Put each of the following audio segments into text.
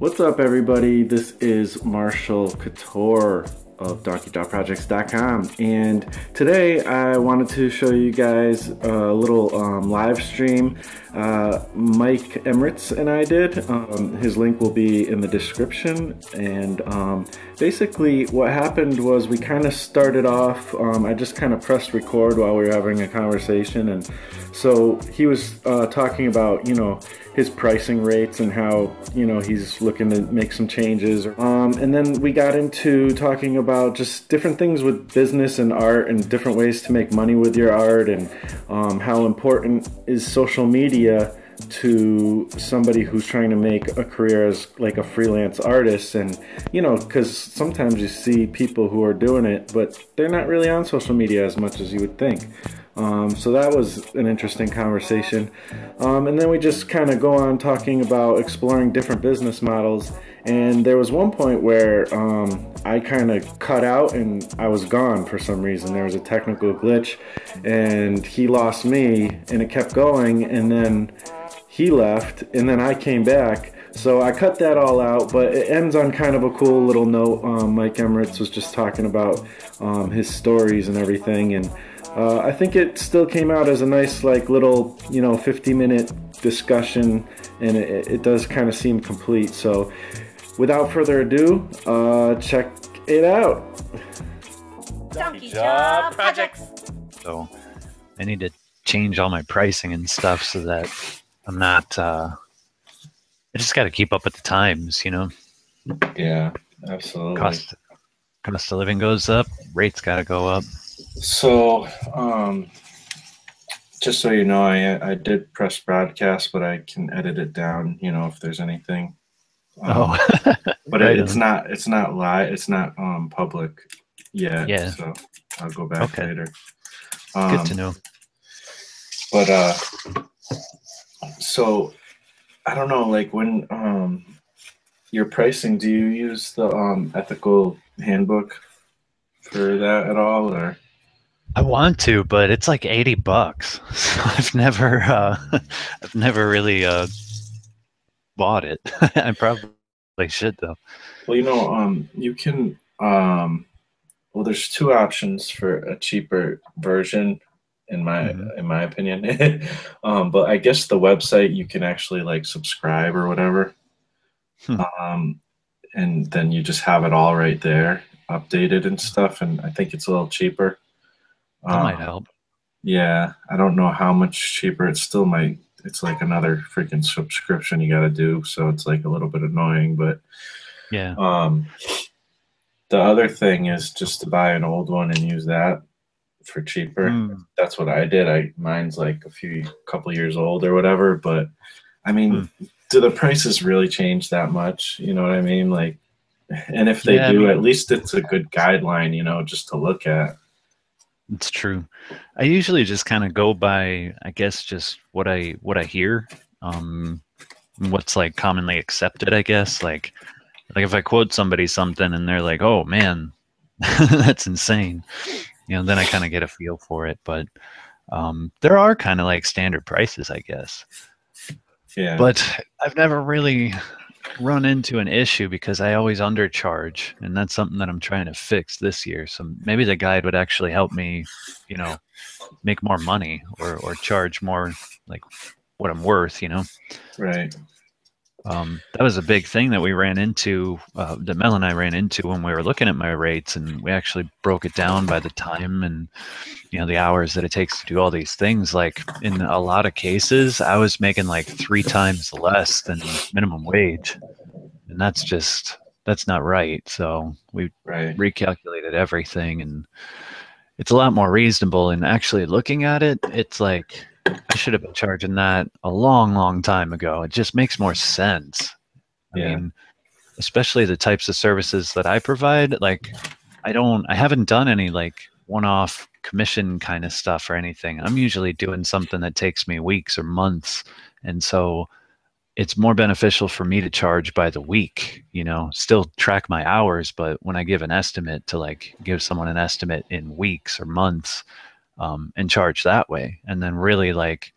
What's up, everybody? This is Marshall Couture of DonkeyJawProjects.com, and today I wanted to show you guys a little live stream Mike Emeritz and I did. His link will be in the description, and basically what happened was we kind of started off, I just kind of pressed record while we were having a conversation, and so he was talking about, his pricing rates and how, he's looking to make some changes. And then we got into talking about just different things with business and art and different ways to make money with your art, and how important is social media to somebody who's trying to make a career as like a freelance artist. And because sometimes you see people who are doing it but they're not really on social media as much as you would think. So that was an interesting conversation. And then we just kind of go on talking about exploring different business models. And there was one point where I kind of cut out and I was gone for some reason. There was a technical glitch and he lost me, and it kept going, and then he left, and then I came back. So I cut that all out, but it ends on kind of a cool little note. Mike Emeritz was just talking about his stories and everything, and I think it still came out as a nice, like, little, 50-minute discussion, and it does kind of seem complete. So without further ado, check it out. Donkey Jaw Projects. So I need to change all my pricing and stuff so that I'm not, I just got to keep up with the times, Yeah, absolutely. Cost of living goes up, rates got to go up. So, just so you know, I did press broadcast, but I can edit it down, if there's anything. But right, it's not live, it's not public yet. Yeah. So I'll go back later. Good to know. But so I don't know, like, when your pricing, do you use the ethical handbook for that at all, or? I want to, but it's like $80. So I've never really bought it. I probably should, though. Well, you can well, there's two options for a cheaper version in my opinion. But I guess the website, you can actually like subscribe or whatever. And then you just have it all right there, updated and stuff, and I think it's a little cheaper. That might help. Yeah, I don't know how much cheaper. It still might. It's like another freaking subscription you got to do, so it's like a little bit annoying. But yeah, the other thing is just to buy an old one and use that for cheaper. That's what I did. Mine's like a couple years old or whatever. But I mean, do the prices really change that much? You know what I mean? Like, and if they do, at least it's a good guideline, just to look at. It's true. I usually just kind of go by, I guess, just what I hear, what's like commonly accepted, I guess. Like if I quote somebody something and they're like, "Oh man, that's insane," then I kind of get a feel for it. But there are kind of like standard prices, I guess. Yeah. But I've never really run into an issue because I always undercharge, and that's something that I'm trying to fix this year. So maybe the guide would actually help me, make more money or charge more like what I'm worth, Right. That was a big thing that we ran into, that Mel and I ran into when we were looking at my rates, and we actually broke it down by the time and the hours that it takes to do all these things. Like in a lot of cases, I was making like 3 times less than minimum wage, and that's not right. So we recalculated everything, and it's a lot more reasonable. And actually looking at it, it's like I should have been charging that a long, long time ago. It just makes more sense. I mean, especially the types of services that I provide. Like I haven't done any like one-off commission kind of stuff or anything. I'm usually doing something that takes me weeks or months. And so it's more beneficial for me to charge by the week, still track my hours. But when I give an estimate, to like give someone an estimate in weeks or months, and charge that way, and then really like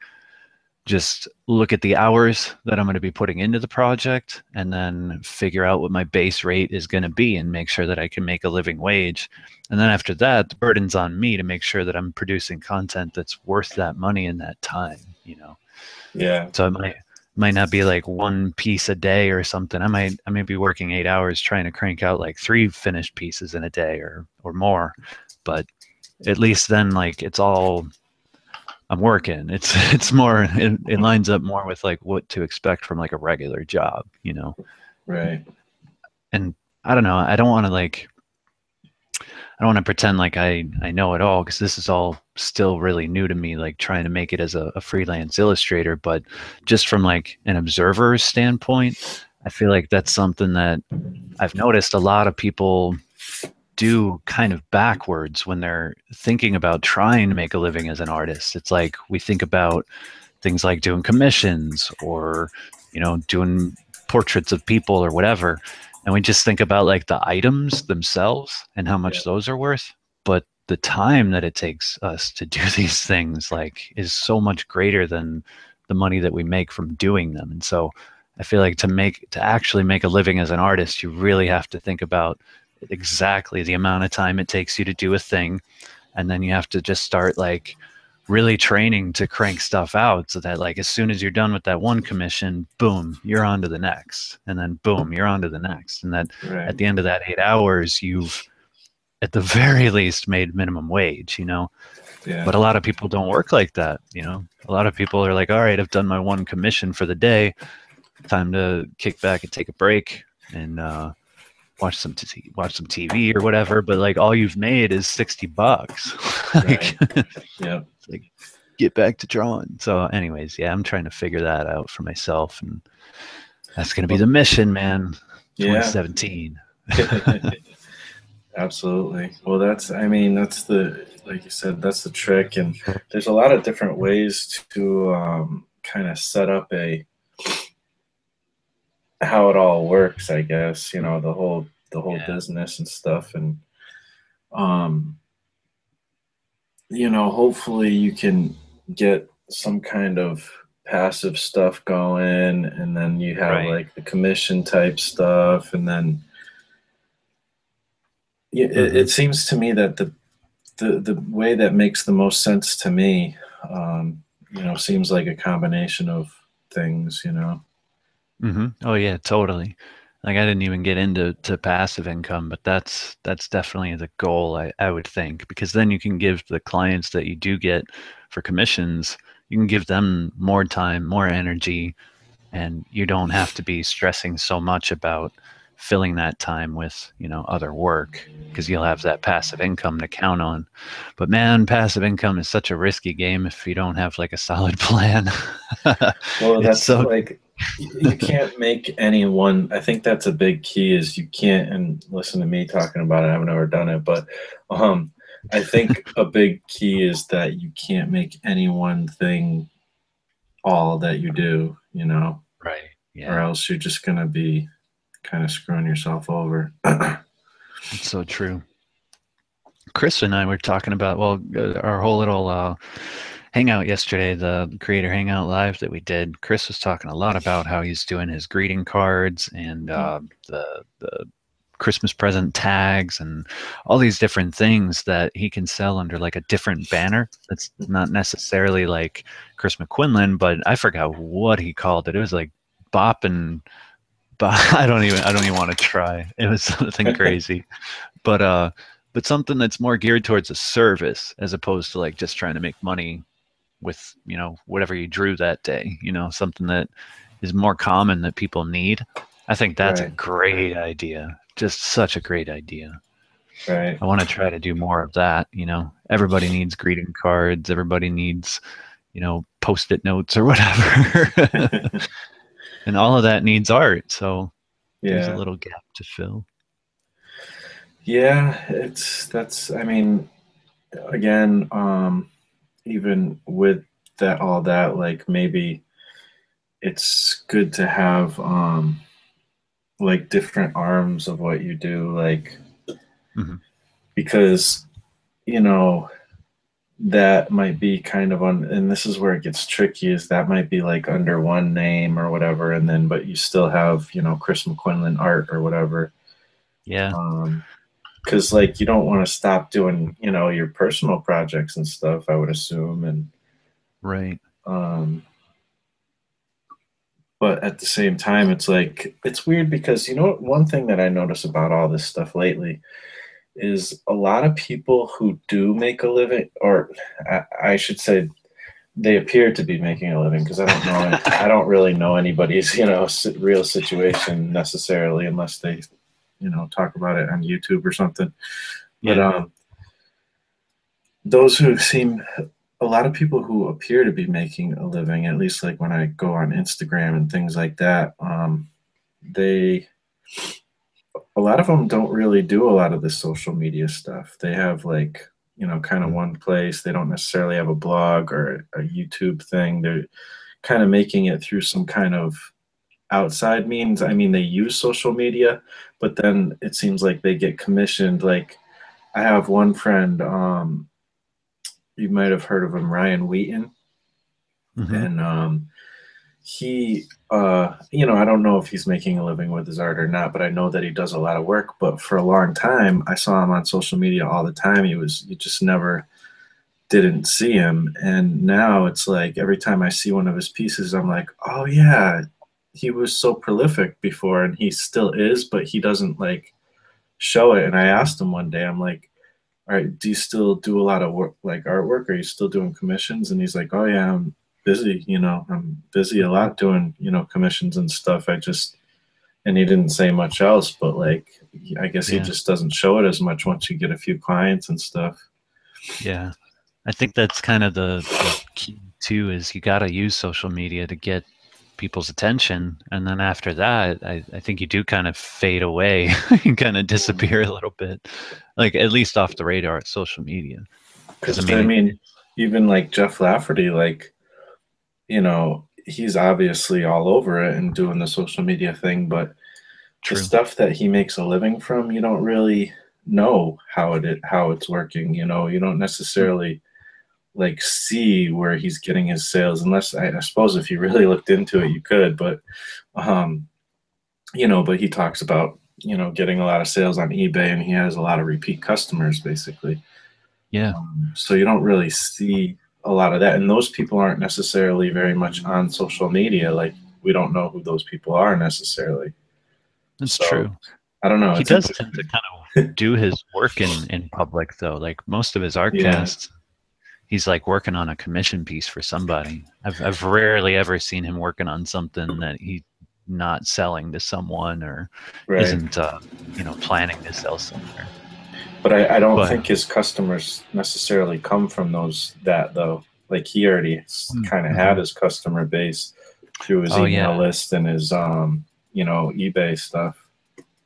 just look at the hours that I'm going to be putting into the project and then figure out what my base rate is going to be and make sure that I can make a living wage. And then after that, the burden's on me to make sure that I'm producing content that's worth that money and that time, you know? Yeah. So it might not be like one piece a day or something. I may be working 8 hours trying to crank out like 3 finished pieces in a day or more, but at least then like it's all I'm working. It's more it lines up more with like what to expect from like a regular job, you know. Right. And I don't know. I don't want to pretend like I know it all, because this is all still really new to me, like trying to make it as a freelance illustrator. But just from like an observer's standpoint, I feel like that's something that I've noticed a lot of people do kind of backwards when they're thinking about trying to make a living as an artist. It's like we think about things like doing commissions or, you know, doing portraits of people or whatever. And we just think about like the items themselves and how much those are worth. But the time that it takes us to do these things like is so much greater than the money that we make from doing them. And so I feel like to actually make a living as an artist, you really have to think about exactly the amount of time it takes you to do a thing. And then you have to just start like really training to crank stuff out so that like as soon as you're done with that one commission, boom, you're on to the next. And then boom, you're on to the next. And that at the end of that 8 hours, you've at the very least made minimum wage, you know? Yeah. But a lot of people don't work like that, you know? A lot of people are like, all right, I've done my one commission for the day. Time to kick back and take a break and watch some TV or whatever. But like all you've made is $60. Like, Right. Yeah. like get back to drawing. So anyways, yeah, I'm trying to figure that out for myself, and that's going to be the mission, man. Yeah. 2017. Absolutely. Well, that's like you said, that's the trick. And there's a lot of different ways to kind of set up how it all works, I guess, you know, the whole business and stuff. And, you know, hopefully you can get some kind of passive stuff going, and then you have like the commission type stuff. And then it seems to me that the way that makes the most sense to me, you know, seems like a combination of things, you know. Oh yeah, totally. Like I didn't even get into passive income, but that's definitely the goal, I would think, because then you can give the clients that you do get for commissions, you can give them more time, more energy, and you don't have to be stressing so much about filling that time with, you know, other work, because you'll have that passive income to count on. But man, passive income is such a risky game if you don't have like a solid plan. Well, that's like you can't make anyone. I think that's a big key is you can't, and listen to me talking about it, I've never done it, but I think a big key is that you can't make any one thing all that you do, you know. Right. Yeah. Or else you're just gonna be kind of screwing yourself over. It's so true. Chris and I were talking about, well, our whole little hangout yesterday, the creator hangout live that we did. Chris was talking a lot about how he's doing his greeting cards and the Christmas present tags and all these different things that he can sell under like a different banner. That's not necessarily like Chris McQuinlan, but I forgot what he called it. It was like Bop and I don't even want to try. It was something crazy, but something that's more geared towards a service as opposed to like just trying to make money with, you know, whatever you drew that day, you know, something that is more common that people need. I think that's a great idea. Just such a great idea. Right. I want to try to do more of that. You know, everybody needs greeting cards. Everybody needs, you know, Post-it notes or whatever. And all of that needs art. So there's a little gap to fill. Yeah, that's, I mean, again, even with that, all that, like maybe it's good to have like different arms of what you do, like because, you know, that might be kind of on, and this is where it gets tricky, is that might be like under one name or whatever, and then but you still have, you know, Chris McQuinlan art or whatever. Yeah. Because like you don't want to stop doing, you know, your personal projects and stuff, I would assume, and Right. but at the same time, it's like it's weird because, you know what, one thing that I notice about all this stuff lately is a lot of people who do make a living, or I should say they appear to be making a living, because I don't know, I don't really know anybody's, you know, real situation necessarily, unless they, you know, talk about it on YouTube or something. But Yeah. those who seem, a lot of people who appear to be making a living, at least like when I go on Instagram and things like that, they, a lot of them don't really do a lot of the social media stuff. They have like, you know, kind of one place. They don't necessarily have a blog or a YouTube thing. They're kind of making it through some kind of outside means. I mean, they use social media, but then it seems like they get commissioned. Like I have one friend, you might have heard of him, Ryan Wheaton. Mm-hmm. And he, you know, I don't know if he's making a living with his art or not, but I know that he does a lot of work. But for a long time, I saw him on social media all the time. You just never didn't see him. And now it's like every time I see one of his pieces, I'm like, oh yeah, he was so prolific before, and he still is, but he doesn't like show it. And I asked him one day, I'm like, all right, do you still do a lot of work, like artwork? Are you still doing commissions? And he's like, oh yeah, I'm busy. You know, I'm busy a lot doing, you know, commissions and stuff. And he didn't say much else, but like, I guess he Yeah. just doesn't show it as much once you get a few clients and stuff. Yeah. I think that's kind of the key too, is you got to use social media to get people's attention. And then after that, I think you do kind of fade away and kind of disappear a little bit, like at least off the radar at social media. Because I mean, even like Jeff Lafferty, like, you know, he's obviously all over it and doing the social media thing, but the True. stuff that he makes a living from, you don't really know how it's working. You know, you don't necessarily like see where he's getting his sales, unless I suppose if you really looked into it, you could. But you know, but he talks about, you know, getting a lot of sales on eBay, and he has a lot of repeat customers, basically. Yeah. So you don't really see a lot of that, and those people aren't necessarily very much on social media. Like we don't know who those people are necessarily. That's So, true. I don't know. He does tend to kind of do his work in public though. Like most of his art casts, he's like working on a commission piece for somebody. I've rarely ever seen him working on something that he's not selling to someone or isn't you know, planning to sell somewhere. But I don't think his customers necessarily come from that though. Like he already kind of had his customer base through his email list and his you know, eBay stuff.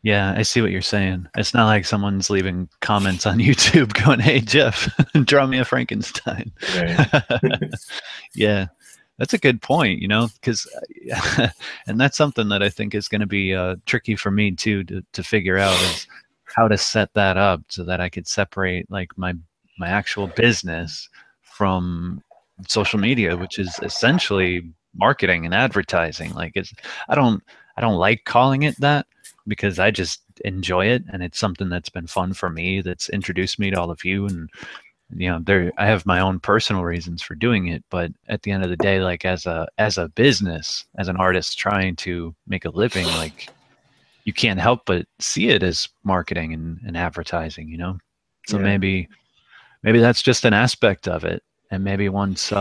Yeah, I see what you're saying. It's not like someone's leaving comments on YouTube going, "Hey Jeff, draw me a Frankenstein." Right. Yeah, that's a good point. You know, because and that's something that I think is going to be tricky for me too to figure out, is how to set that up so that I could separate like my actual business from social media, which is essentially marketing and advertising. Like I don't like calling it that, because I just enjoy it, and it's something that's been fun for me, that's introduced me to all of you. And you know, I have my own personal reasons for doing it, but at the end of the day, like as a business, as an artist trying to make a living, like you can't help but see it as marketing and advertising, you know? So maybe that's just an aspect of it. And maybe once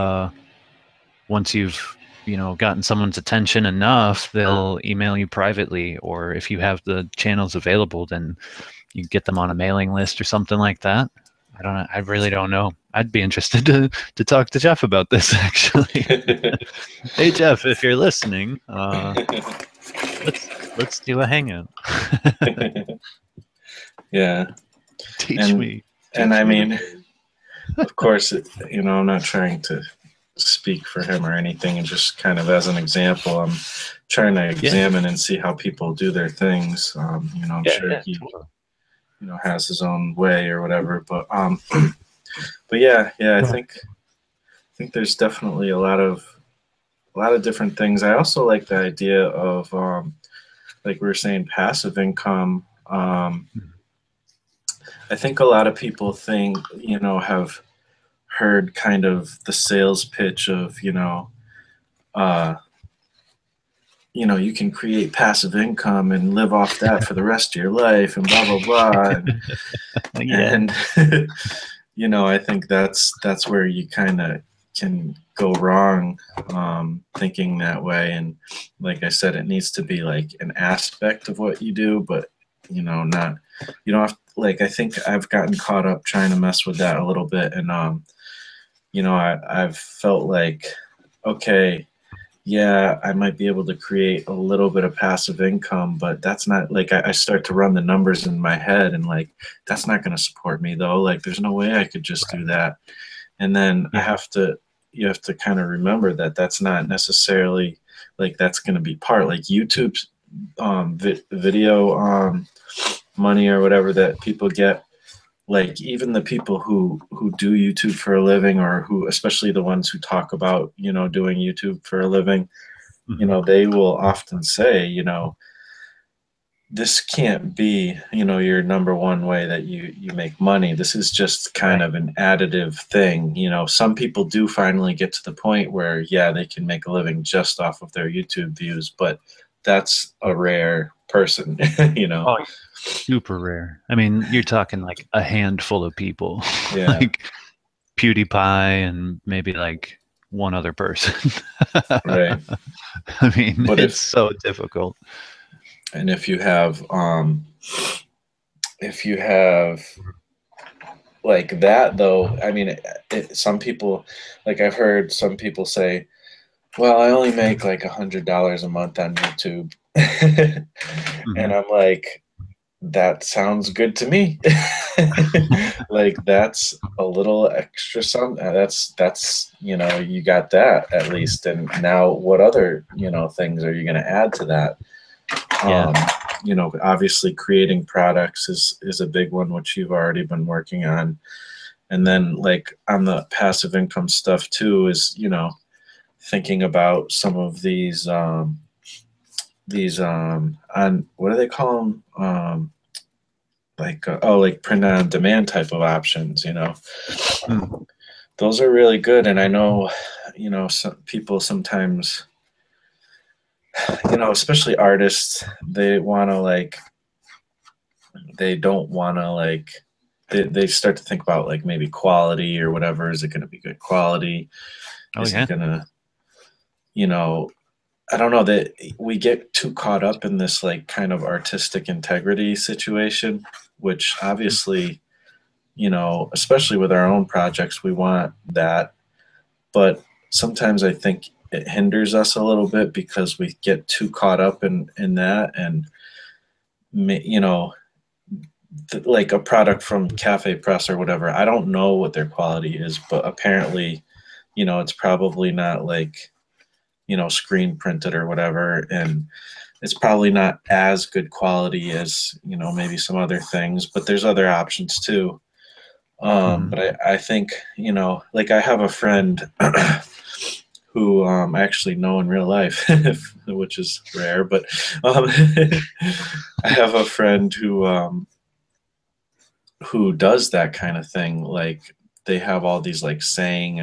you've, you know, gotten someone's attention enough, they'll email you privately, or if you have the channels available, then you get them on a mailing list or something like that. I don't know. I really don't know. I'd be interested to talk to Jeff about this, actually. Hey Jeff, if you're listening, let's do a hangout. Yeah. Teach me. And I mean, of course, you know, I'm not trying to speak for him or anything, and just kind of as an example, I'm trying to examine and see how people do their things. You know, I'm sure he, you know, has his own way or whatever, but But yeah, I think there's definitely a lot of different things. I also like the idea of like we were saying, passive income. I think a lot of people think, have heard kind of the sales pitch of, uh, you can create passive income and live off that for the rest of your life and blah, blah, blah. And I think that's where you kind of can go wrong, thinking that way. And like I said, it needs to be like an aspect of what you do, but not, you don't have, like, I think I've gotten caught up trying to mess with that a little bit. And, I've felt like, okay, yeah, I might be able to create a little bit of passive income, but that's not, like, I start to run the numbers in my head and like, that's not going to support me though. Like, there's no way I could just do that. And then you have to kind of remember that that's not necessarily like, that's going to be part, like YouTube's video money or whatever that people get. Like, even the people who do YouTube for a living, or who, especially the ones who talk about, doing YouTube for a living, they will often say, this can't be, your number one way that you make money. This is just kind of an additive thing. Some people do finally get to the point where, yeah, they can make a living just off of their YouTube views, but that's a rare person, Oh, super rare. I mean, you're talking like a handful of people, Yeah. like PewDiePie and maybe like one other person. Right. I mean, But it's so difficult. And if you have like that though, I mean, some people, like, I've heard some people say, well, I only make like $100 a month on YouTube. And I'm like, that sounds good to me. Like, that's a little extra that's you got that at least. And now what other things are you going to add to that? Obviously creating products is a big one, which you've already been working on. And then, like, on the passive income stuff too, is thinking about some of these on, what do they call them, like print on demand type of options. Those are really good. And I know some people sometimes, especially artists, they don't want to like, they start to think about like maybe quality or whatever. Is it going to be good quality? Is it going to, I don't know, that we get too caught up in this like kind of artistic integrity situation, which obviously, especially with our own projects, we want that. But sometimes I think it hinders us a little bit because we get too caught up in that. And, like a product from Cafe Press or whatever, I don't know what their quality is, but apparently, it's probably not like, screen printed or whatever. And it's probably not as good quality as, maybe some other things, but there's other options too. But I think, like, I have a friend who I actually know in real life, which is rare, but I have a friend who does that kind of thing. Like, they have all these like sayings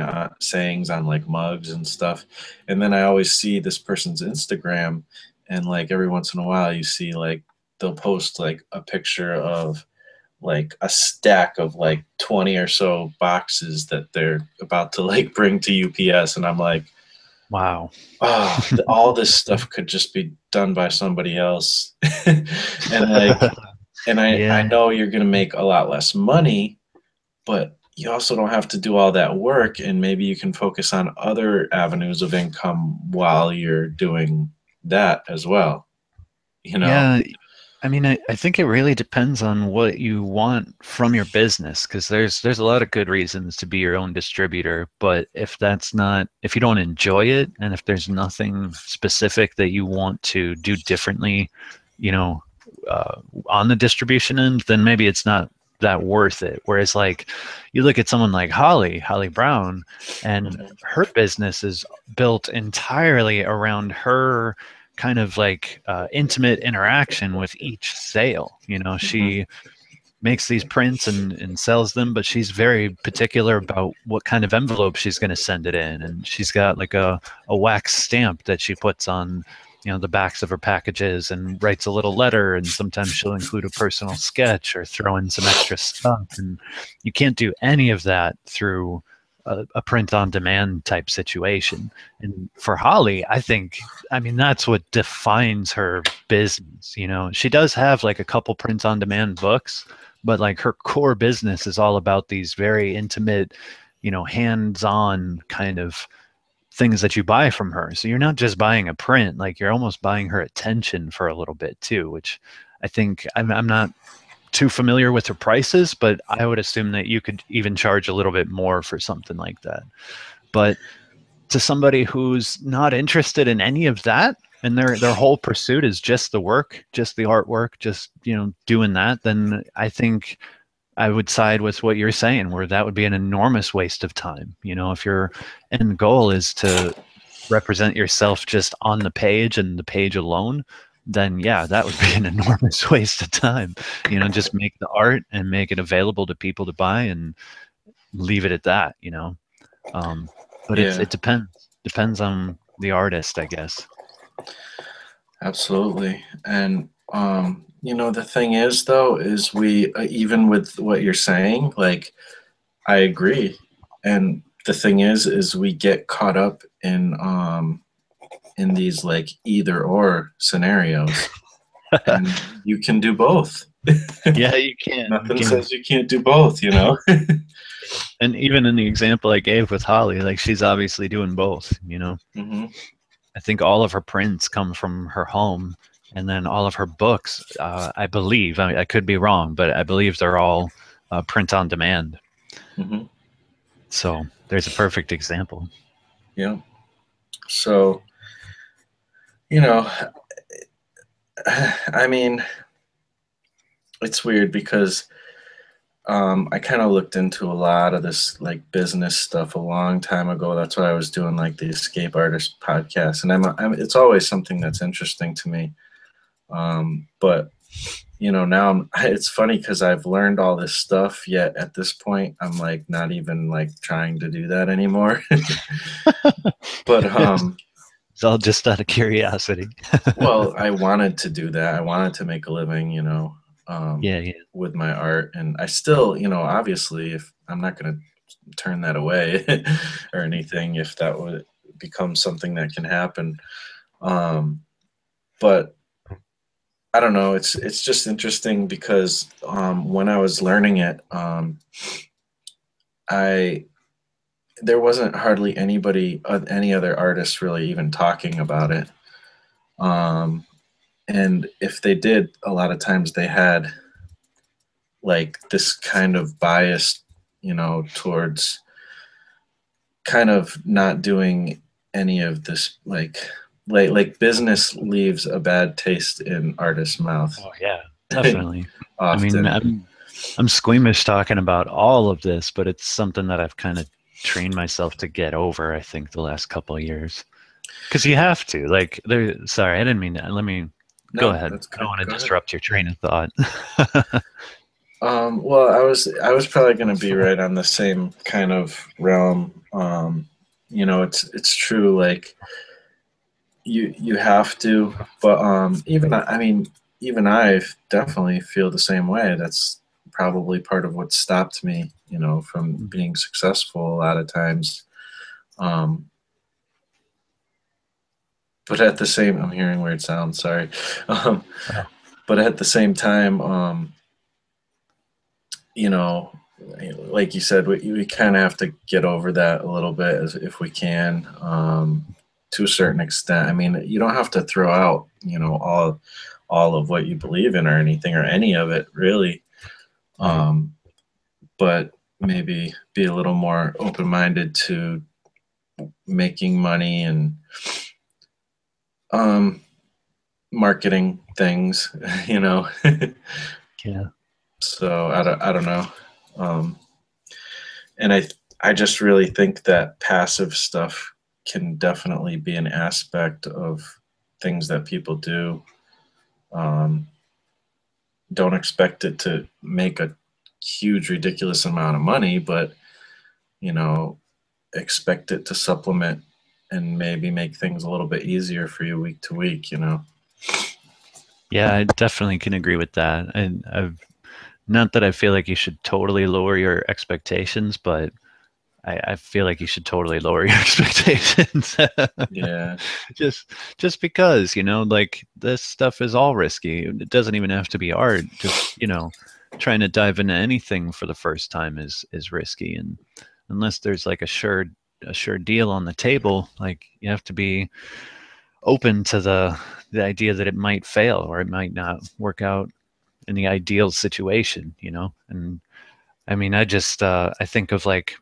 on like mugs and stuff. And then I always see this person's Instagram, and like every once in a while you see like they'll post like a picture of like a stack of like 20 or so boxes that they're about to like bring to UPS. And I'm like, wow, oh, all this stuff could just be done by somebody else. And like, and I know you're going to make a lot less money, but you also don't have to do all that work, and maybe you can focus on other avenues of income while you're doing that as well. Yeah, I mean, I think it really depends on what you want from your business, because there's a lot of good reasons to be your own distributor. But if you don't enjoy it, and if there's nothing specific that you want to do differently, on the distribution end, then maybe it's not that worth it. Whereas like you look at someone like Holly Brown, and her business is built entirely around her kind of like intimate interaction with each sale. You know, she makes these prints and sells them, but she's very particular about what kind of envelope she's going to send it in. And she's got like a wax stamp that she puts on, you know, the backs of her packages, and writes a little letter, and sometimes she'll include a personal sketch or throw in some extra stuff. And you can't do any of that through a print on demand type situation. And for Holly, I mean, that's what defines her business. You know, she does have like a couple print on demand books, but like her core business is all about these very intimate, you know, hands-on kind of things that you buy from her. So you're not just buying a print, like you're almost buying her attention for a little bit too, which I think I'm not too familiar with her prices, but I would assume that you could even charge a little bit more for something like that. But to somebody who's not interested in any of that, and their whole pursuit is just the work, just the artwork, just, you know, doing that, then I think I would side with what you're saying, where that would be an enormous waste of time. You know, if your end goal is to represent yourself just on the page and the page alone, then yeah, that would be an enormous waste of time. You know, just make the art and make it available to people to buy and leave it at that, you know. But it depends on the artist, I guess. Absolutely. And you know, the thing is though, is we even with what you're saying, like I agree. And the thing is we get caught up in these like either or scenarios. And you can do both. Yeah, you can. Nothing says you can't do both, you know. And even in the example I gave with Holly, like she's obviously doing both, you know. I think all of her prints come from her home, and then all of her books, I believe, I could be wrong, but I believe they're all print on demand. So there's a perfect example. Yeah. So, you know, I mean, it's weird because I kind of looked into a lot of this like business stuff a long time ago. That's why I was doing like the Escape Artist podcast, and it's always something that's interesting to me. But you know, now it's funny because I've learned all this stuff, yet at this point I'm like not even like trying to do that anymore. But it's all just out of curiosity. well, I wanted to do that. I wanted to make a living, you know. Yeah. With my art, and I still, you know, obviously if I'm not going to turn that away or anything, if that would become something that can happen. But I don't know, it's just interesting because when I was learning it, there wasn't hardly anybody, any other artists really even talking about it. And if they did, a lot of times they had like this kind of bias, you know, towards kind of not doing any of this, like business leaves a bad taste in artists' mouth. Oh yeah, definitely. Often. I mean, I'm squeamish talking about all of this, but it's something that I've kind of trained myself to get over, I think, the last couple of years. Because you have to. Like, sorry, I didn't mean that. Let me go ahead. I don't want to disrupt your train of thought. Well, I was probably going to be right on the same kind of realm. You know, it's true. Like you have to, but even I definitely feel the same way. That's probably part of what stopped me, you know, from being successful a lot of times. But at the same, I'm hearing weird sounds. Sorry. But at the same time, you know, like you said, we kind of have to get over that a little bit if we can, to a certain extent. I mean, you don't have to throw out, you know, all of what you believe in or anything or any of it really. But maybe be a little more open-minded to making money and marketing things, you know. Yeah. So I don't know. Um, and I just really think that passive stuff can definitely be an aspect of things that people do. Um, don't expect it to make a huge, ridiculous amount of money, but you know, expect it to supplement and maybe make things a little bit easier for you week to week. You know. Yeah, I definitely can agree with that. And I've not that I feel like you should totally lower your expectations, but I feel like you should totally lower your expectations. Yeah. Just because, like this stuff is all risky. It doesn't even have to be art. Just, trying to dive into anything for the first time is risky. And unless there's like a sure deal on the table, like you have to be open to the idea that it might fail or it might not work out in the ideal situation. And I mean, I think of like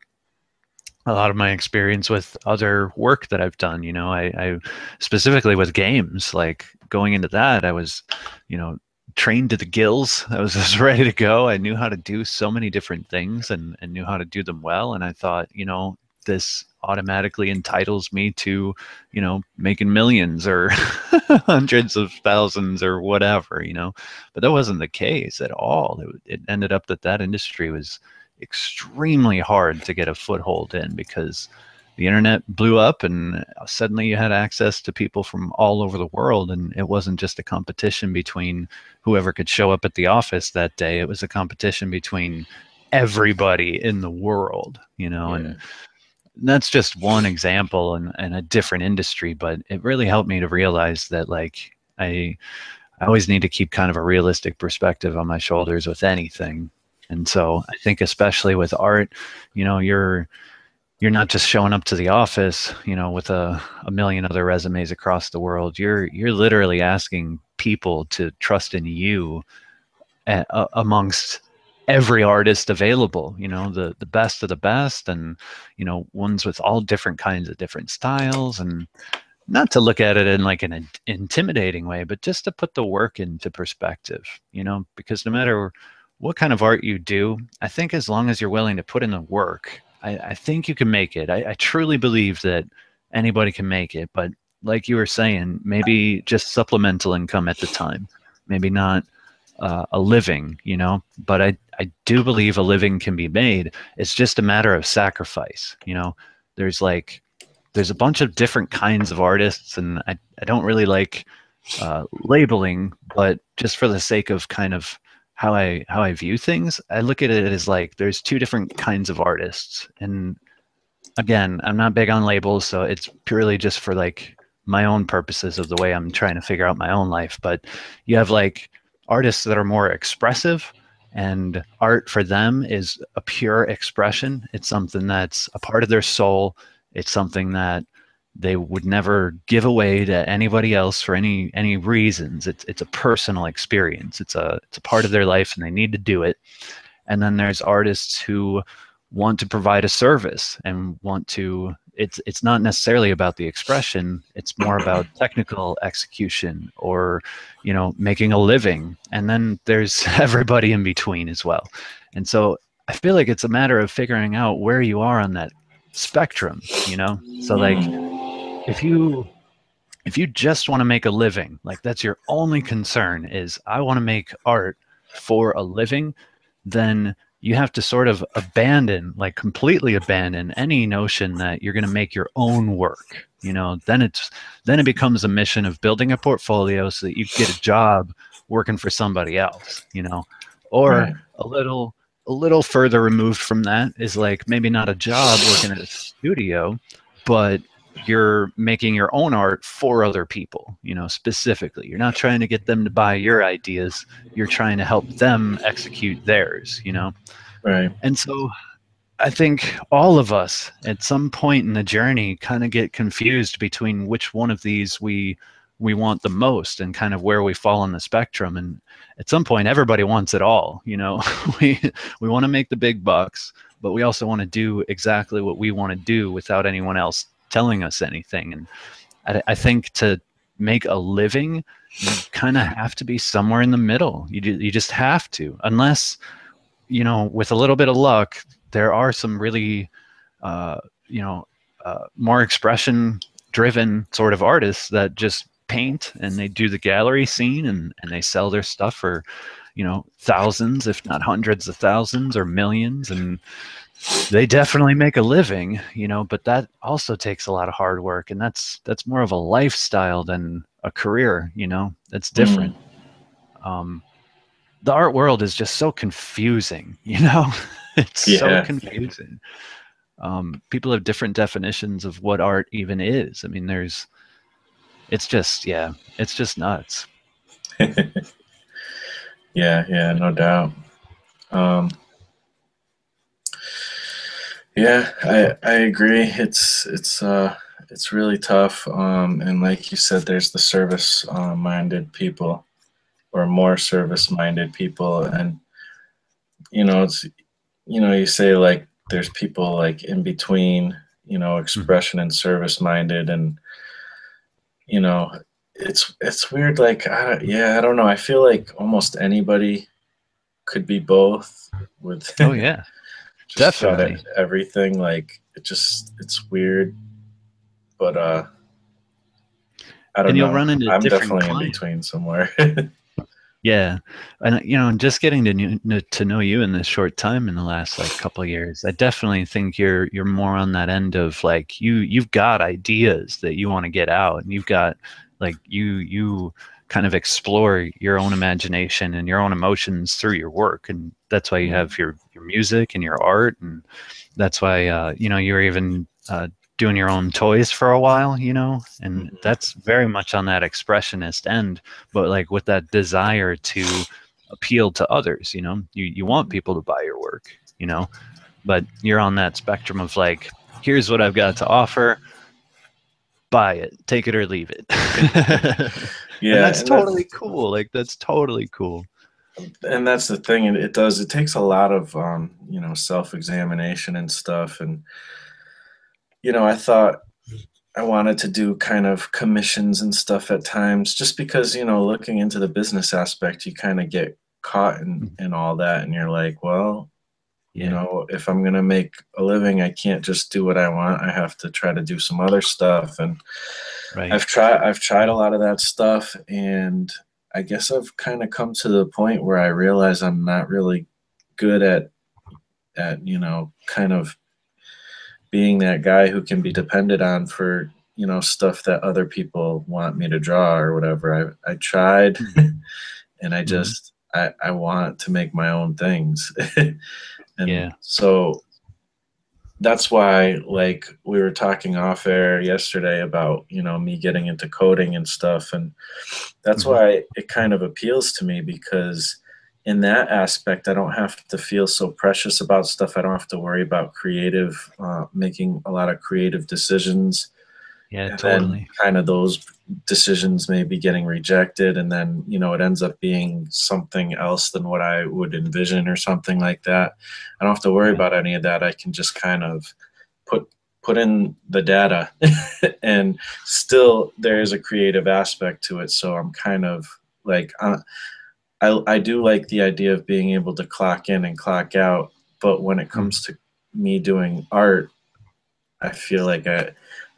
a lot of my experience with other work that I've done. I specifically with games, like going into that, I was, you know, trained to the gills. I was just ready to go. I knew how to do so many different things and knew how to do them well. And I thought, this automatically entitles me to, making millions or hundreds of thousands or whatever. But that wasn't the case at all. It ended up that industry was extremely hard to get a foothold in because the internet blew up and suddenly you had access to people from all over the world, and it wasn't just a competition between whoever could show up at the office that day. It was a competition between everybody in the world. Yeah. And that's just one example in a different industry, but it really helped me to realize that like I always need to keep kind of a realistic perspective on my shoulders with anything. And so I think especially with art, you're not just showing up to the office, with a million other resumes across the world. You're literally asking people to trust in you amongst every artist available, the best of the best, and ones with all different kinds of different styles. And not to look at it in like an intimidating way, but just to put the work into perspective, because no matter what kind of art you do, I think as long as you're willing to put in the work, I think you can make it. I truly believe that anybody can make it. But like you were saying, maybe just supplemental income at the time, maybe not a living. But I do believe a living can be made. It's just a matter of sacrifice. There's like, there's a bunch of different kinds of artists, and I don't really like labeling, but just for the sake of kind of how I view things, I look at it as like there's two different kinds of artists. And again, I'm not big on labels, so it's purely just for like my own purposes of the way I'm trying to figure out my own life. But you have like artists that are more expressive, and art for them is a pure expression. It's something that's a part of their soul. It's something that they would never give away to anybody else for any reasons. It's a personal experience. It's a part of their life, and they need to do it. And then there's artists who want to provide a service and want to. It's not necessarily about the expression. It's more about technical execution or making a living. And then there's everybody in between as well. And so I feel like it's a matter of figuring out where you are on that spectrum. So like if you just want to make a living, like that's your only concern is I want to make art for a living, then you have to sort of completely abandon any notion that you're going to make your own work. Then it becomes a mission of building a portfolio so that you get a job working for somebody else. Or Right. a little further removed from that is like maybe not a job working at a studio, but you're making your own art for other people, specifically. You're not trying to get them to buy your ideas. You're trying to help them execute theirs. Right. And so I think all of us at some point in the journey kind of get confused between which one of these we want the most and kind of where we fall on the spectrum. And at some point, everybody wants it all. we want to make the big bucks, but we also want to do exactly what we want to do without anyone else telling us anything. And I think to make a living, you kind of have to be somewhere in the middle. You just have to, unless, you know, with a little bit of luck, there are some really, you know, more expression driven sort of artists that just paint and they do the gallery scene, and they sell their stuff for, you know, thousands, if not hundreds of thousands or millions. And they definitely make a living, you know, but that also takes a lot of hard work, and that's more of a lifestyle than a career, you know. That's different. The art world is just so confusing, you know. It's so Yeah. confusing. People have different definitions of what art even is. I mean, it's just, yeah, it's just nuts. Yeah, no doubt. Yeah, I agree. It's really tough. And like you said, there's the service minded people, or more service minded people, and it's, you say like there's people like in between, expression and service minded, and you know it's weird. Like I don't know. I feel like almost anybody could be both with Oh yeah, just about definitely. everything. Like it's weird, but I don't And you'll know. run into I'm different definitely in clients. between somewhere. Yeah, and you know, just getting to know you in this short time in the last like couple of years, I definitely think you're more on that end of like you've got ideas that you want to get out, and you've got like you kind of explore your own imagination and your own emotions through your work, and that's why you have your music and your art, and that's why you know, you're even doing your own toys for a while, you know, and that's very much on that expressionist end, but like with that desire to appeal to others, you know, you want people to buy your work, you know, but you're on that spectrum of like, here's what I've got to offer, buy it, take it or leave it. And Yeah, that's totally cool. Like, that's totally cool. and that's the thing, and it takes a lot of self-examination and stuff. And I thought I wanted to do kind of commissions and stuff at times, just because looking into the business aspect, you kind of get caught in all that, and you're like, well, Yeah. if I'm gonna make a living, I can't just do what I want. I have to try to do some other stuff. And Right. I've tried a lot of that stuff, and I guess I've kind of come to the point where I realize I'm not really good at kind of being that guy who can be depended on for stuff that other people want me to draw or whatever. I tried, and I Mhm. just I want to make my own things. And Yeah. so that's why, like, we were talking off air yesterday about me getting into coding and stuff, and that's Mhm. why it kind of appeals to me, because in that aspect I don't have to feel so precious about stuff. I don't have to worry about making a lot of creative decisions, Yeah, and then totally. kind of those decisions may be getting rejected, and then it ends up being something else than what I would envision or something like that. I don't have to worry Yeah. about any of that. I can just kind of put in the data and still there is a creative aspect to it. So I'm kind of like I do like the idea of being able to clock in and clock out, but when it Mm. comes to me doing art, I feel like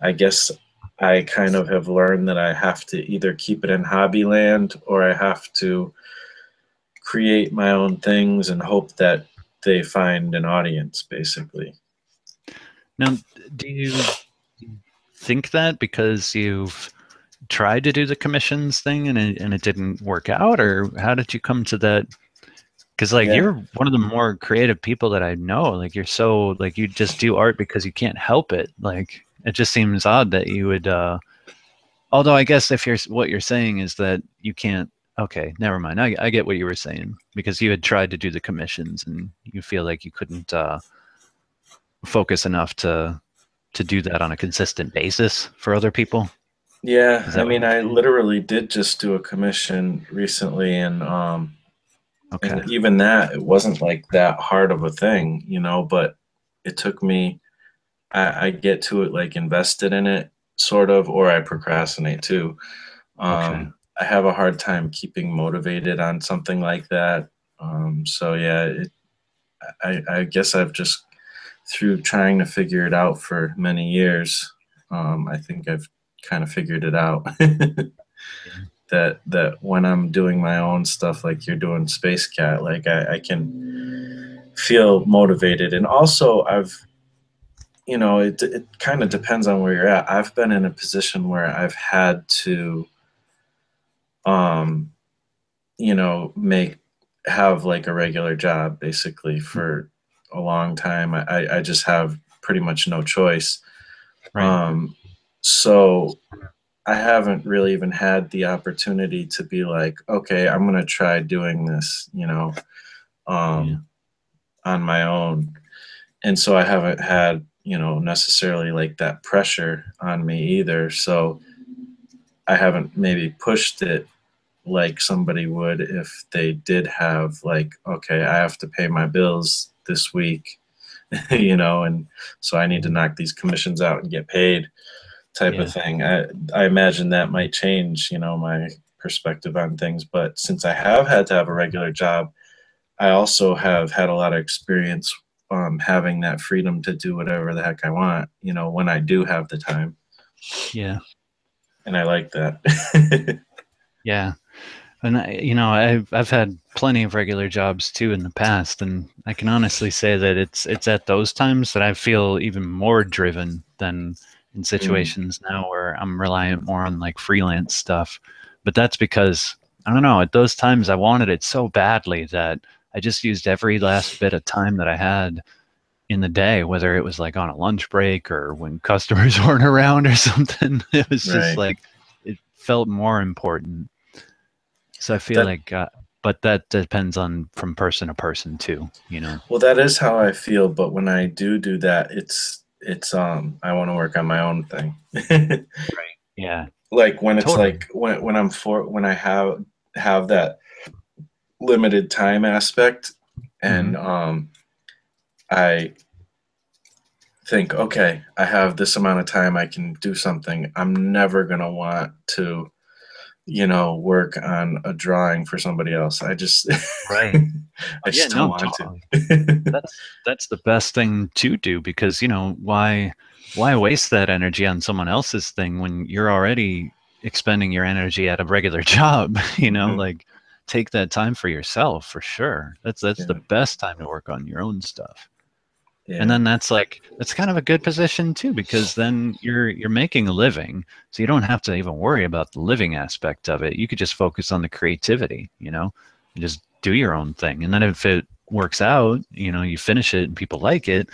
I guess I kind of have learned that I have to either keep it in hobby land, or I have to create my own things and hope that they find an audience, basically. Now, do you think that because you've tried to do the commissions thing and it didn't work out, or how did you come to that? Because like Yeah. you're one of the more creative people that I know. Like you're so like you just do art because you can't help it. Like it just seems odd that you would. Although I guess if what you're saying is that you can't. Okay, never mind. I get what you were saying, because you had tried to do the commissions and you feel like you couldn't focus enough to do that on a consistent basis for other people. Yeah, Is I that what mean, you're I saying? literally did just do a commission recently, Okay. and even that, it wasn't like that hard of a thing, but it took me, I get to it like invested in it, sort of, or I procrastinate too. Okay. I have a hard time keeping motivated on something like that. So yeah, I guess I've just, through trying to figure it out for many years, I think I've kind of figured it out. Yeah. That when I'm doing my own stuff, like you're doing Space Cat, like I can feel motivated. And also it kind of depends on where you're at. I've been in a position where I've had to, um, make have like a regular job basically for a long time. I just have pretty much no choice. Right. Um, so I haven't really even had the opportunity to be like, okay, I'm gonna try doing this, Yeah. um, on my own. And so I haven't had, necessarily like that pressure on me either. So I haven't maybe pushed it like somebody would if they did have like, okay, I have to pay my bills this week, and so I need to knock these commissions out and get paid type of Yeah. thing. I imagine that might change, my perspective on things. But since I have had to have a regular job, I also have had a lot of experience having that freedom to do whatever the heck I want, when I do have the time. Yeah. And I like that. Yeah. And I've had plenty of regular jobs too in the past, and I can honestly say that it's at those times that I feel even more driven than in Mm, situations now where I'm reliant more on like freelance stuff. But that's because I don't know, at those times I wanted it so badly that I just used every last bit of time that I had in the day, whether it was like on a lunch break or when customers weren't around or something. It was just right. like it felt more important. So I feel That like, but that depends on from person to person too, Well, that is how I feel, but when I do that, it's I want to work on my own thing. Right. Yeah, Like when it's totally. like when I have that limited time aspect, Hmm. and I think, okay, I have this amount of time, I can do something. I'm never gonna want to, work on a drawing for somebody else. I just Right. I Oh, yeah, just don't no, want to. totally. That's the best thing to do because, why waste that energy on someone else's thing when you're already expending your energy at a regular job, Hmm. like take that time for yourself for sure. That's the Yeah, best time to work on your own stuff. And yeah, then that's kind of a good position too, because then you're making a living. So you don't have to even worry about the living aspect of it. You could just focus on the creativity, and just do your own thing. And then if it works out, you finish it and people like it,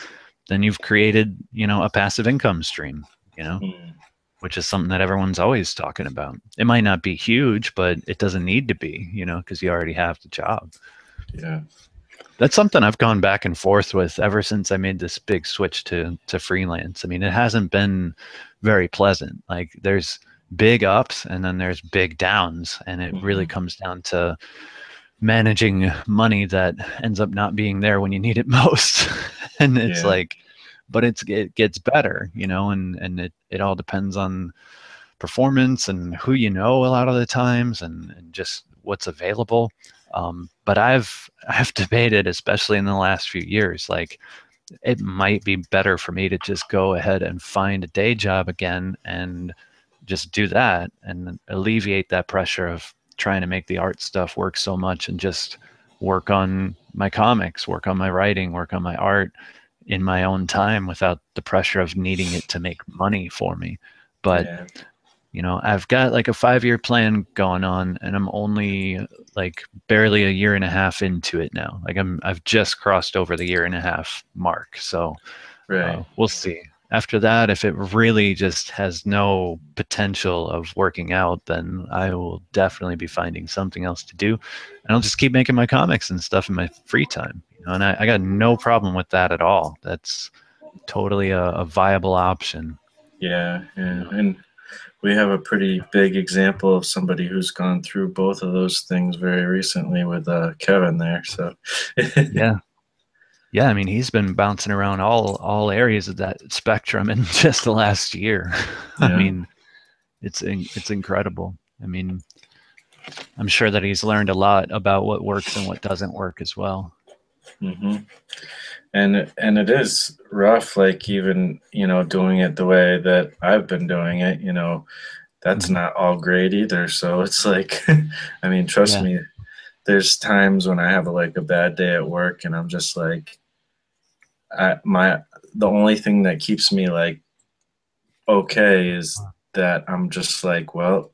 then you've created, a passive income stream, you know, mm, which is something that everyone's always talking about. It might not be huge, but it doesn't need to be, because you already have the job. yeah, That's something I've gone back and forth with ever since I made this big switch to freelance. I mean, it hasn't been very pleasant. Like there's big ups and then there's big downs, and it really hmm, comes down to managing money that ends up not being there when you need it most. And it's yeah, like, but it gets better, and it all depends on performance and who a lot of the times, and just what's available. But I've debated, especially in the last few years, like it might be better for me to just go ahead and find a day job again and just do that and alleviate that pressure of trying to make the art stuff work so much and just work on my comics, work on my writing, work on my art in my own time without the pressure of needing it to make money for me. But yeah. I've got like a 5-year plan going on, and I'm only like barely a year and a half into it now. Like I've just crossed over the year and a half mark. So Right. we'll see. After that, if it really just has no potential of working out, then I will definitely be finding something else to do, and I'll just keep making my comics and stuff in my free time. And I got no problem with that at all. That's totally a viable option. Yeah, You yeah. know? And we have a pretty big example of somebody who's gone through both of those things very recently with Kevin there. So, Yeah. Yeah, I mean, he's been bouncing around all areas of that spectrum in just the last year. I yeah, mean, it's incredible. I mean, I'm sure that he's learned a lot about what works and what doesn't work as well. Mm-hmm. And it is rough, like even, you know, doing it the way that I've been doing it, you know, that's not all great either. So it's like, I mean, trust me, there's times when I have like a bad day at work and I'm just like, the only thing that keeps me like okay is that I'm just like, well,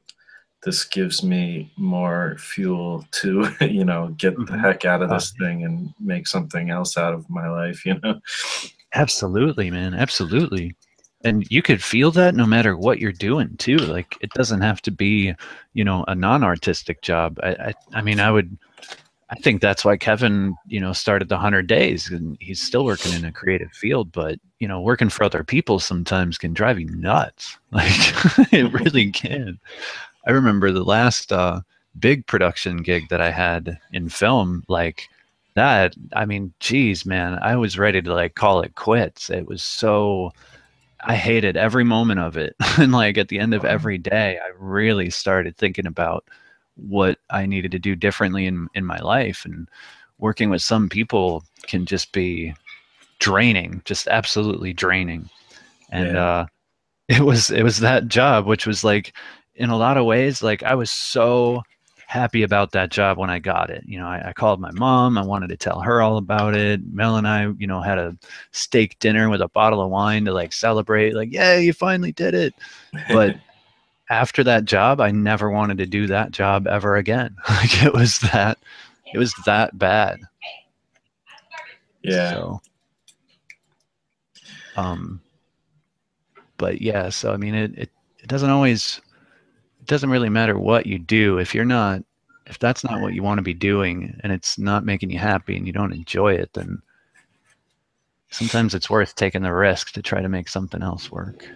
this gives me more fuel to, you know, get the heck out of this thing and make something else out of my life, you know? Absolutely, man. Absolutely. And you could feel that no matter what you're doing too. Like it doesn't have to be, you know, a non-artistic job. I mean, I think that's why Kevin, you know, started the 100 days and he's still working in a creative field, but you know, working for other people sometimes can drive you nuts. Like it really can. I remember the last big production gig that I had in film, like that. I mean, geez, man, I was ready to like call it quits. It was so, I hated every moment of it. And like at the end of every day, I really started thinking about what I needed to do differently in my life. And working with some people can just be draining, just absolutely draining. And it was that job, which was like, in a lot of ways, like I was so happy about that job when I got it. You know, I called my mom. I wanted to tell her all about it. Mel and I, you know, had a steak dinner with a bottle of wine to like celebrate, like, yeah, you finally did it. But after that job, I never wanted to do that job ever again. Like it was that bad. Yeah. So, but yeah, so I mean, it doesn't always, it doesn't really matter what you do if that's not what you want to be doing and it's not making you happy and you don't enjoy it, then sometimes it's worth taking the risk to try to make something else work.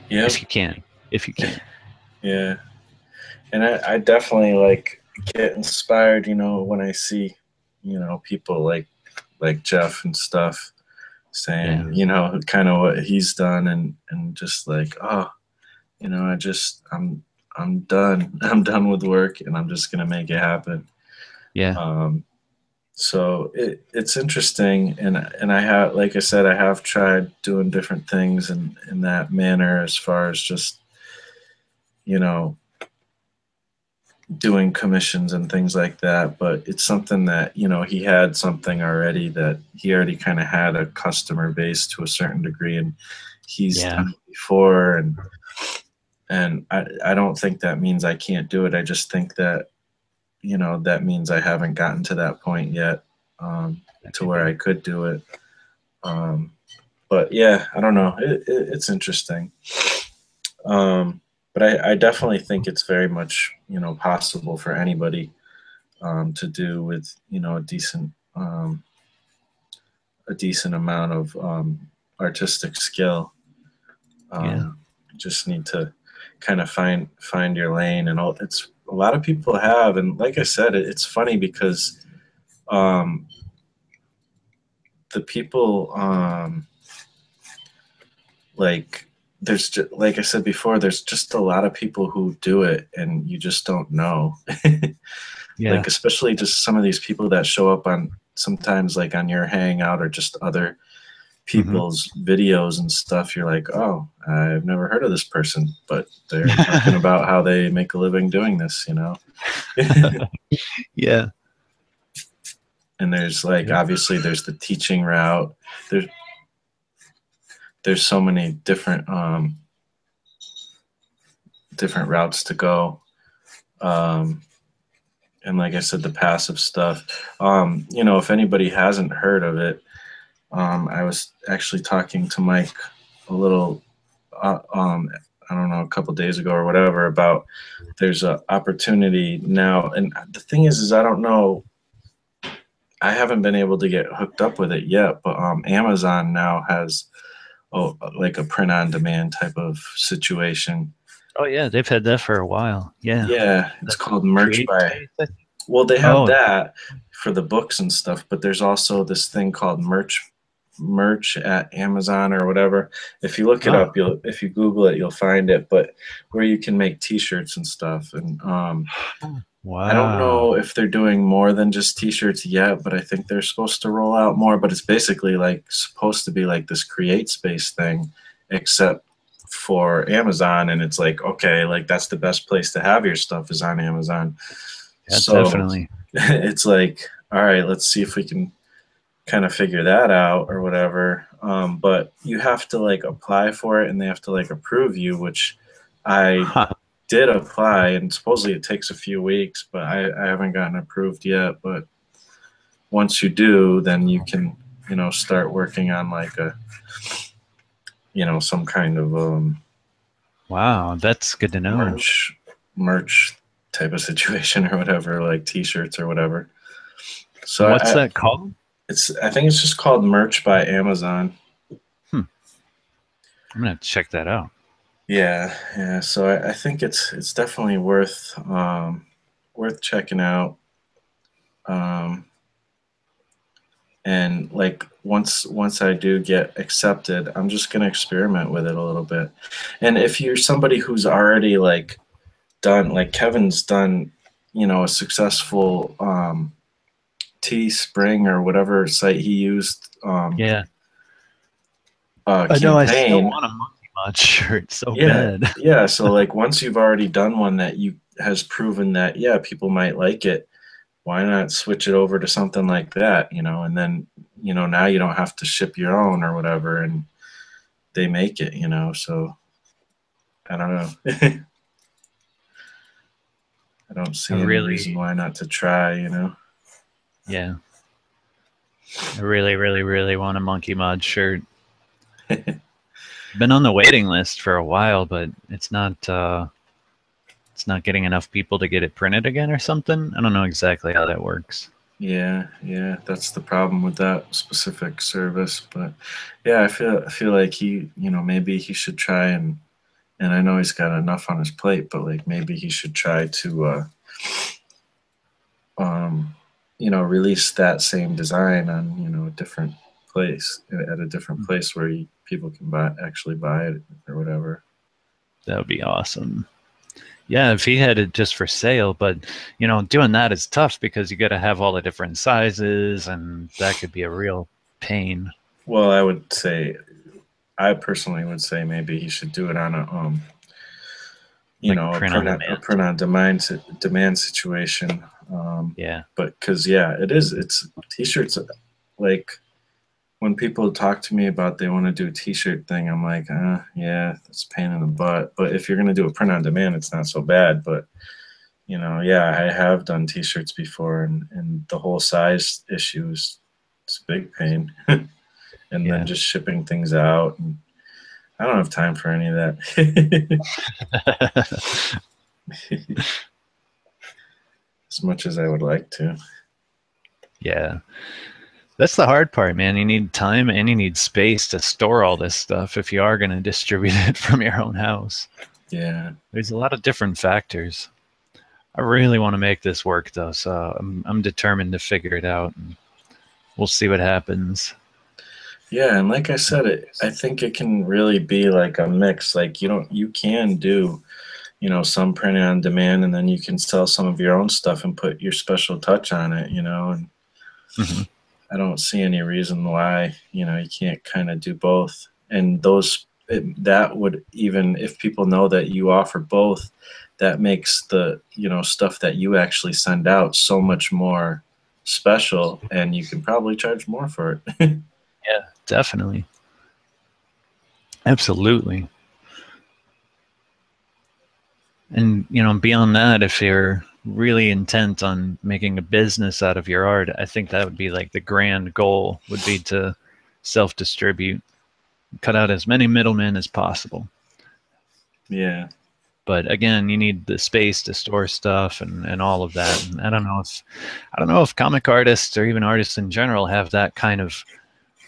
Yeah. If you can. Yeah. And I definitely like get inspired, you know, when I see, you know, people like Jeff and stuff saying, you know, kind of what he's done and just like, oh, you know, I'm done. I'm done with work and I'm just gonna make it happen. Yeah. So it's interesting, and I have, like I said, I have tried doing different things in that manner as far as just, you know, doing commissions and things like that. But it's something that, you know, he had something already that he already kind of had a customer base to a certain degree, and he's done it before, and I don't think that means I can't do it. I just think that, you know, that means I haven't gotten to that point yet, to where I could do it. But yeah, I don't know. It's interesting. But I definitely think it's very much, you know, possible for anybody to do with, you know, a decent amount of artistic skill. Just need to kind of find your lane, and it's a lot of people have. And like I said, it's funny because the people like there's just, like I said before, there's just a lot of people who do it and you just don't know. Like especially just some of these people that show up on sometimes like on your hangout or just other people's videos and stuff. You're like, oh, I've never heard of this person, but they're talking about how they make a living doing this, you know? Yeah. And there's like, obviously there's the teaching route. There's so many different different routes to go. And like I said, the passive stuff, you know, if anybody hasn't heard of it, I was actually talking to Mike a little, I don't know, a couple days ago or whatever, about there's an opportunity now. And the thing is I don't know, I haven't been able to get hooked up with it yet, but Amazon now has like a print on demand type of situation. Oh yeah, they've had that for a while. Yeah. Yeah, it's called Merch by. Well, they have that for the books and stuff, but there's also this thing called Merch merch at Amazon or whatever. If you look it Oh. up, if you Google it, you'll find it. But where you can make T-shirts and stuff. And Wow. I don't know if they're doing more than just T-shirts yet, but I think they're supposed to roll out more. But it's basically like supposed to be like this create space thing, except for Amazon. And it's like, okay, like that's the best place to have your stuff is on Amazon. Yeah, So definitely. it's like, all right, let's see if we can kind of figure that out or whatever. But you have to like apply for it and they have to like approve you, which I did apply, and supposedly it takes a few weeks, but I haven't gotten approved yet. But once you do, then you can, start working on like a, some kind of Wow, that's good to know. merch type of situation or whatever, like T-shirts or whatever. So What's that called? I think it's just called Merch by Amazon. I'm gonna have to check that out. Yeah. So I think it's definitely worth checking out. And like once I do get accepted, I'm just gonna experiment with it a little bit. And if you're somebody who's already like done, like Kevin's done, a successful Teespring or whatever site he used. Yeah. I know. I still want a Monkey Mod shirt so bad. Yeah. So like once you've already done one that has proven that people might like it, why not switch it over to something like that, and then now you don't have to ship your own or whatever, and they make it, so I don't know. I don't see any reason why not to try, Yeah. I really, really, really want a Monkey Mod shirt. Been on the waiting list for a while, but it's not getting enough people to get it printed again or something. I don't know exactly how that works. Yeah, that's the problem with that specific service. But yeah, I feel like he, maybe he should try and I know he's got enough on his plate, but like maybe he should try to release that same design on, a different place, at a different place where people can actually buy it or whatever. That would be awesome. Yeah, if he had it just for sale, but doing that is tough because you got to have all the different sizes, and that could be a real pain. Well, I personally would say maybe he should do it on a a print on demand situation. Yeah. But because it's T-shirts. Like when people talk to me about they want to do a T-shirt thing, I'm like, that's a pain in the butt. But if you're gonna do a print on demand, it's not so bad. But I have done T-shirts before, and the whole size issue it's a big pain. And then just shipping things out, and I don't have time for any of that. As much as I would like to. Yeah. That's the hard part, man. You need time and you need space to store all this stuff if you are going to distribute it from your own house. Yeah. There's a lot of different factors. I really want to make this work, though, so I'm determined to figure it out, and we'll see what happens. Yeah, and like I said, I think it can really be like a mix. Like you can do, some printing on demand, and then you can sell some of your own stuff and put your special touch on it, and I don't see any reason why, you can't kind of do both. And that would, even if people know that you offer both, that makes the, stuff that you actually send out so much more special, and you can probably charge more for it. Yeah, definitely. Absolutely. And, beyond that, if you're really intent on making a business out of your art, I think that would be like the grand goal, would be to self-distribute, cut out as many middlemen as possible. Yeah. But again, you need the space to store stuff and all of that. And I don't know if comic artists or even artists in general have that kind of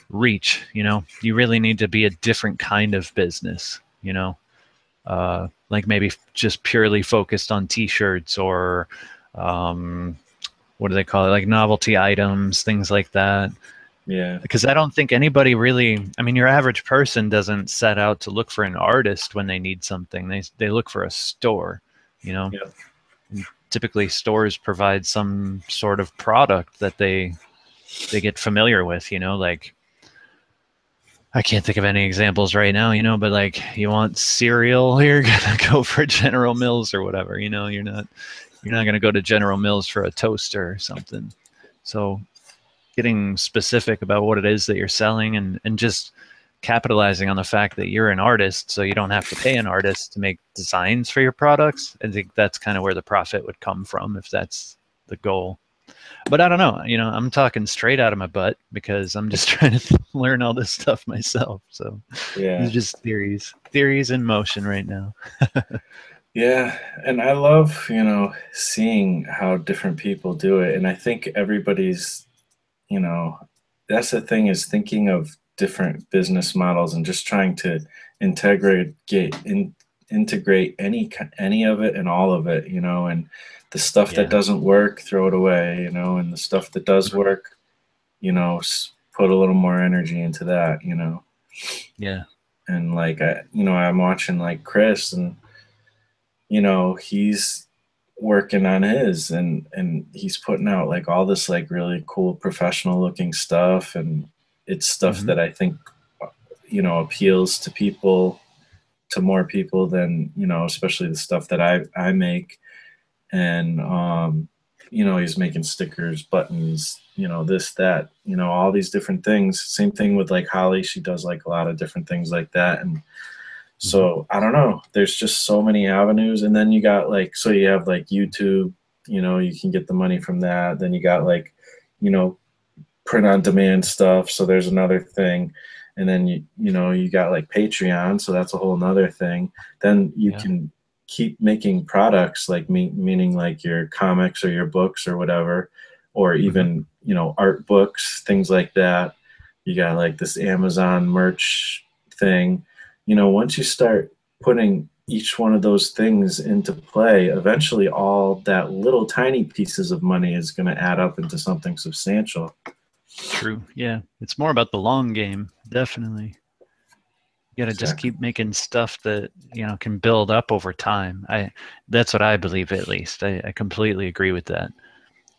reach. You really need to be a different kind of business, like maybe just purely focused on T-shirts or what do they call it, like novelty items, things like that. Yeah. Because I don't think anybody really, I mean, your average person doesn't set out to look for an artist when they need something. They look for a store, you know. Yeah. And typically stores provide some sort of product that they get familiar with, you know, like I can't think of any examples right now, you know, but like you want cereal, you're gonna go for General Mills or whatever, you know, you're not gonna go to General Mills for a toaster or something. So getting specific about what it is that you're selling, and just capitalizing on the fact that you're an artist, so you don't have to pay an artist to make designs for your products. I think that's kind of where the profit would come from if that's the goal. But I don't know, you know, I'm talking straight out of my butt because I'm just trying to learn all this stuff myself. So Yeah. it's just theories in motion right now. Yeah, and I love, you know, seeing how different people do it. And I think everybody's, you know, that's the thing, is thinking of different business models and just trying to integrate any of it and all of it, you know, and the stuff that Yeah. doesn't work, throw it away, you know, and the stuff that does work, you know, put a little more energy into that, you know. Yeah. And like, you know, I'm watching like Chris, and you know, he's working on his, and he's putting out like all this like really cool professional looking stuff, and it's stuff Mm-hmm. that I think, you know, appeals to people, to more people than, you know, especially the stuff that I make. And you know, he's making stickers, buttons, you know, this, that, you know, all these different things. Same thing with like Holly, she does like a lot of different things like that. And so I don't know, there's just so many avenues. And then you got like, so you have like YouTube, you know, you can get the money from that. Then you got like, you know, print on demand stuff. So there's another thing. And then you know, you got like Patreon. So that's a whole nother thing. Then you can keep making products, like meaning like your comics or your books or whatever, or even, you know, art books, things like that. You got like this Amazon merch thing. You know, once you start putting each one of those things into play, eventually all that little tiny pieces of money is going to add up into something substantial. True. Yeah. It's more about the long game. Definitely. You got to just keep making stuff that, you know, can build up over time. That's what I believe, at least. I completely agree with that.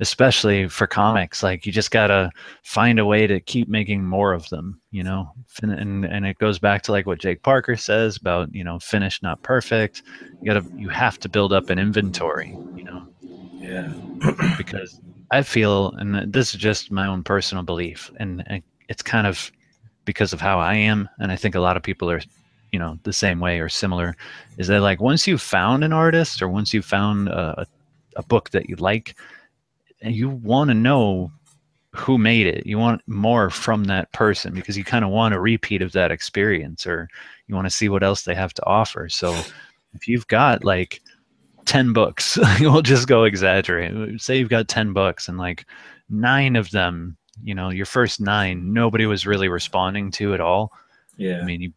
Especially for comics, like you just got to find a way to keep making more of them, you know? And it goes back to like what Jake Parker says about, you know, finished, not perfect. You have to build up an inventory, you know? Yeah. Because I feel, and this is just my own personal belief, and it's kind of because of how I am, and I think a lot of people are, you know, the same way or similar, is that like once you've found an artist, or once you've found a book that you like, and you want to know who made it, you want more from that person, because you kind of want a repeat of that experience, or you want to see what else they have to offer. So if you've got like 10 books, we'll just go exaggerate. Say you've got 10 books and like 9 of them, you know, your first 9, nobody was really responding to at all. Yeah. I mean, you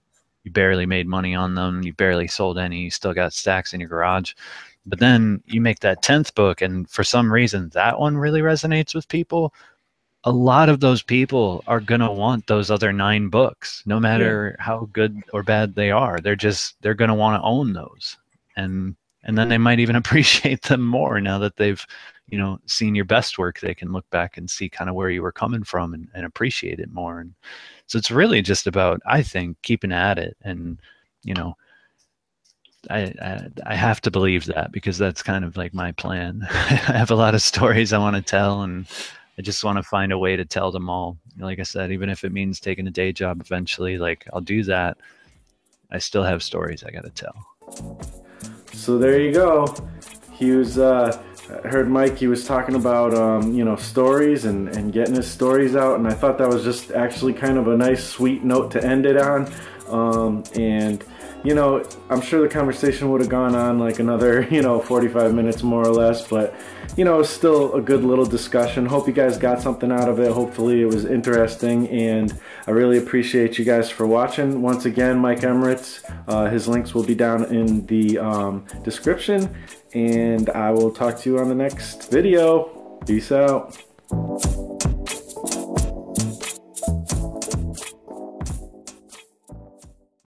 barely made money on them. You barely sold any. You still got stacks in your garage. But then you make that 10th book, and for some reason that one really resonates with people. A lot of those people are going to want those other 9 books, no matter how good or bad they are. They're going to want to own those. And then they might even appreciate them more now that they've, you know, seen your best work. They can look back and see kind of where you were coming from, and appreciate it more. And so it's really just about, I think, keeping at it. And, you know, I have to believe that, because that's kind of like my plan. I have a lot of stories I want to tell, and I just want to find a way to tell them all. Like I said, even if it means taking a day job eventually, like I'll do that. I still have stories I got to tell. So there you go. He was, I heard Mike, he was talking about, you know, stories and getting his stories out. And I thought that was just actually kind of a nice, sweet note to end it on. And, you know, I'm sure the conversation would have gone on like another, you know, 45 minutes more or less, but, you know, still a good little discussion. Hope you guys got something out of it. Hopefully it was interesting, and I really appreciate you guys for watching. Once again, Mike Emeritz, his links will be down in the description, and I will talk to you on the next video. Peace out.